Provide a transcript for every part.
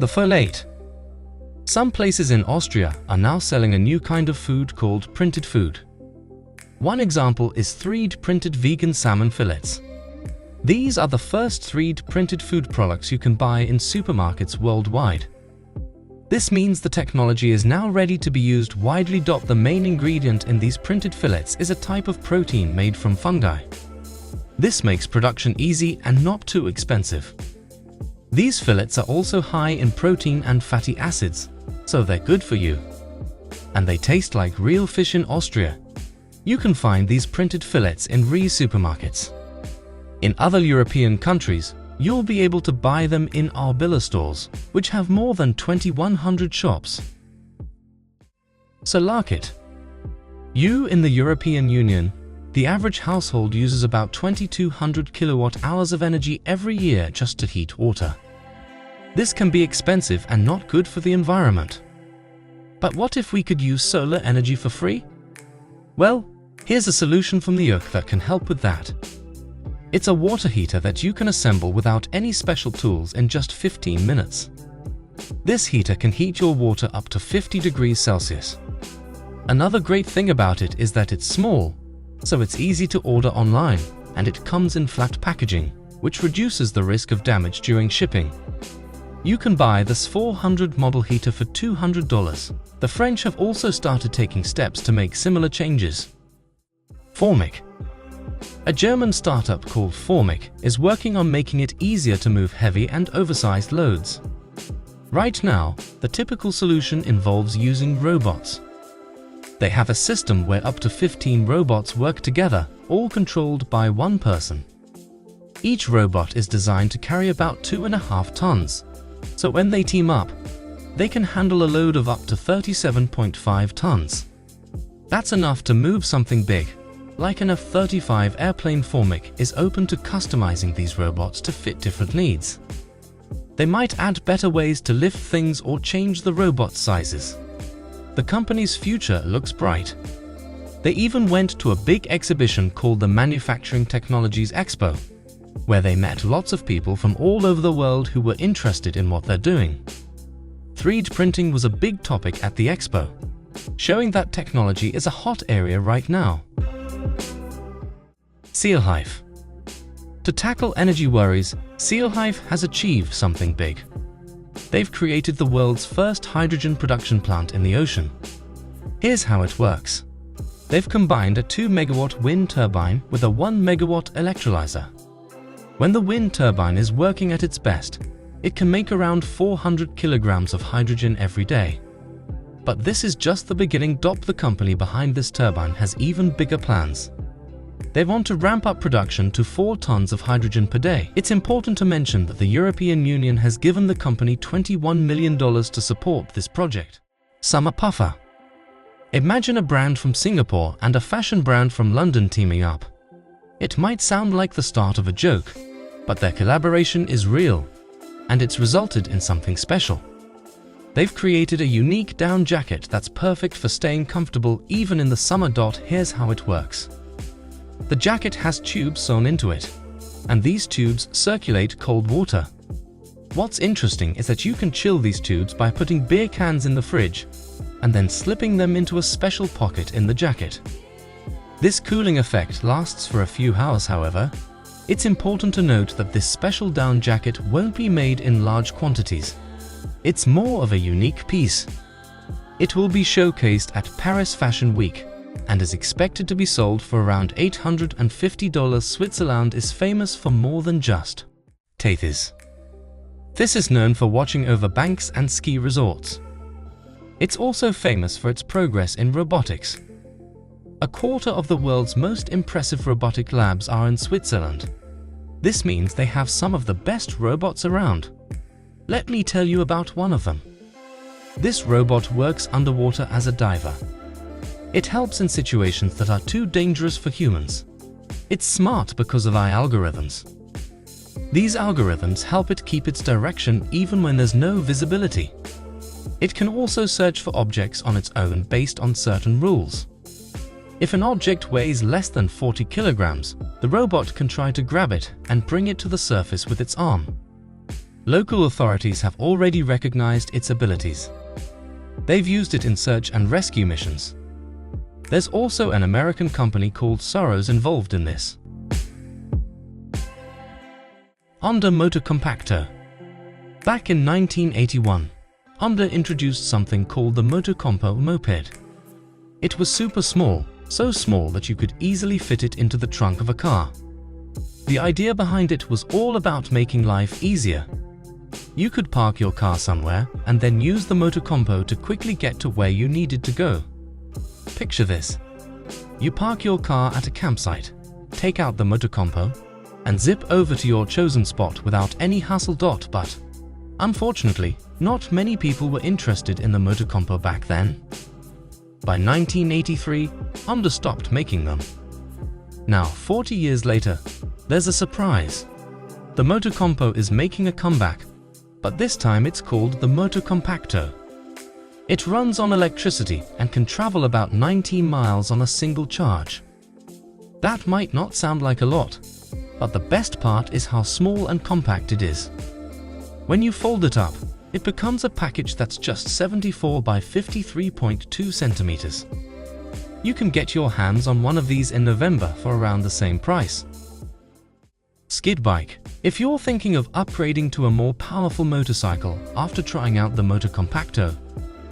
The fillet. Some places in Austria are now selling a new kind of food called printed food. One example is 3D printed vegan salmon fillets. These are the first 3D printed food products you can buy in supermarkets worldwide. This means the technology is now ready to be used widely. The main ingredient in these printed fillets is a type of protein made from fungi. This makes production easy and not too expensive. These fillets are also high in protein and fatty acids, so they're good for you. And they taste like real fish in Austria. You can find these printed fillets in supermarkets. In other European countries, you'll be able to buy them in our Billa stores, which have more than 2,100 shops. Solarkit. In the European Union, the average household uses about 2,200 kilowatt-hours of energy every year just to heat water. This can be expensive and not good for the environment. But what if we could use solar energy for free? Well, here's a solution from the UK that can help with that. It's a water heater that you can assemble without any special tools in just 15 minutes. This heater can heat your water up to 50 degrees Celsius. Another great thing about it is that it's small, so it's easy to order online, and it comes in flat packaging, which reduces the risk of damage during shipping. You can buy this 400 model heater for $200. The French have also started taking steps to make similar changes. Formic. A German startup called Formic is working on making it easier to move heavy and oversized loads. Right now, the typical solution involves using robots. They have a system where up to 15 robots work together, all controlled by one person. Each robot is designed to carry about 2.5 tons, so when they team up, they can handle a load of up to 37.5 tons. That's enough to move something big. Like an F-35 airplane. Formic is open to customizing these robots to fit different needs. They might add better ways to lift things or change the robot sizes. The company's future looks bright. They even went to a big exhibition called the Manufacturing Technologies Expo, where they met lots of people from all over the world who were interested in what they're doing. 3D printing was a big topic at the expo, showing that technology is a hot area right now. Sealhyfe. To tackle energy worries, Sealhyfe has achieved something big. They've created the world's first hydrogen production plant in the ocean. Here's how it works. They've combined a 2 megawatt wind turbine with a 1 megawatt electrolyzer. When the wind turbine is working at its best, it can make around 400 kilograms of hydrogen every day. But this is just the beginning. The company behind this turbine has even bigger plans. They want to ramp up production to 4 tons of hydrogen per day. It's important to mention that the European Union has given the company $21 million to support this project. Summer Puffer. Imagine a brand from Singapore and a fashion brand from London teaming up. It might sound like the start of a joke, but their collaboration is real, and it's resulted in something special. They've created a unique down jacket that's perfect for staying comfortable even in the summer. Here's how it works. The jacket has tubes sewn into it, and these tubes circulate cold water. What's interesting is that you can chill these tubes by putting beer cans in the fridge and then slipping them into a special pocket in the jacket. This cooling effect lasts for a few hours. However, it's important to note that this special down jacket won't be made in large quantities. It's more of a unique piece. It will be showcased at Paris Fashion Week and is expected to be sold for around $850. Switzerland is famous for more than just tethys. This is known for watching over banks and ski resorts. It's also famous for its progress in robotics. A quarter of the world's most impressive robotic labs are in Switzerland. This means they have some of the best robots around. Let me tell you about one of them. This robot works underwater as a diver. It helps in situations that are too dangerous for humans. It's smart because of AI algorithms. These algorithms help it keep its direction even when there's no visibility. It can also search for objects on its own based on certain rules. If an object weighs less than 40 kilograms, the robot can try to grab it and bring it to the surface with its arm. Local authorities have already recognized its abilities. They've used it in search and rescue missions. There's also an American company called Soros involved in this. Honda Motocompacto. Back in 1981, Honda introduced something called the Motocompacto moped. It was super small, so small that you could easily fit it into the trunk of a car. The idea behind it was all about making life easier. You could park your car somewhere and then use the Motocompacto to quickly get to where you needed to go. Picture this. You park your car at a campsite, take out the Motocompacto, and zip over to your chosen spot without any hassle. But unfortunately, not many people were interested in the Motocompacto back then. By 1983, Honda stopped making them. Now, 40 years later, there's a surprise. The Motocompacto is making a comeback, but this time it's called the Motocompacto. It runs on electricity and can travel about 19 miles on a single charge. That might not sound like a lot, but the best part is how small and compact it is. When you fold it up, it becomes a package that's just 74 by 53.2 centimeters. You can get your hands on one of these in November for around the same price. Skidbike. If you're thinking of upgrading to a more powerful motorcycle after trying out the Motocompacto,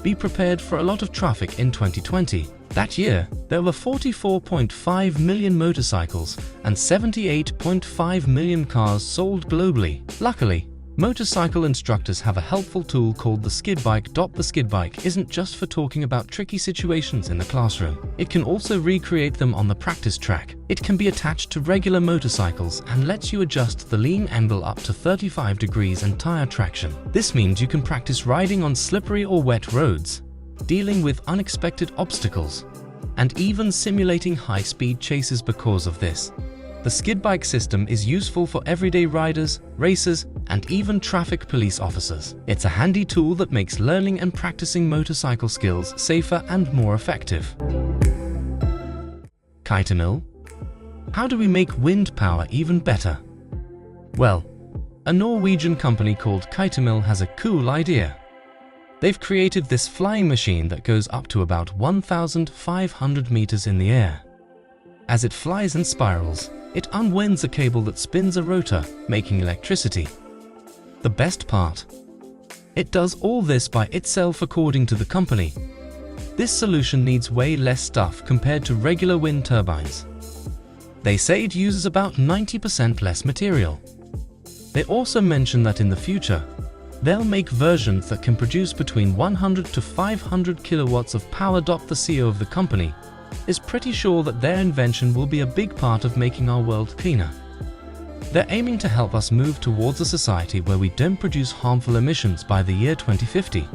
be prepared for a lot of traffic in 2020. That year, there were 44.5 million motorcycles and 78.5 million cars sold globally. Luckily, motorcycle instructors have a helpful tool called the Skidbike. The Skidbike isn't just for talking about tricky situations in the classroom. It can also recreate them on the practice track. It can be attached to regular motorcycles and lets you adjust the lean angle up to 35 degrees and tire traction. This means you can practice riding on slippery or wet roads, dealing with unexpected obstacles, and even simulating high-speed chases. Because of this, the Skidbike system is useful for everyday riders, racers, and even traffic police officers. It's a handy tool that makes learning and practicing motorcycle skills safer and more effective. Kitemill. How do we make wind power even better? Well, a Norwegian company called Kitemill has a cool idea. They've created this flying machine that goes up to about 1,500 meters in the air. As it flies and spirals, it unwinds a cable that spins a rotor, making electricity. The best part? It does all this by itself according to the company. This solution needs way less stuff compared to regular wind turbines. They say it uses about 90% less material. They also mention that in the future, they'll make versions that can produce between 100 to 500 kilowatts of power. The CEO of the company is pretty sure that their invention will be a big part of making our world cleaner. They're aiming to help us move towards a society where we don't produce harmful emissions by the year 2050.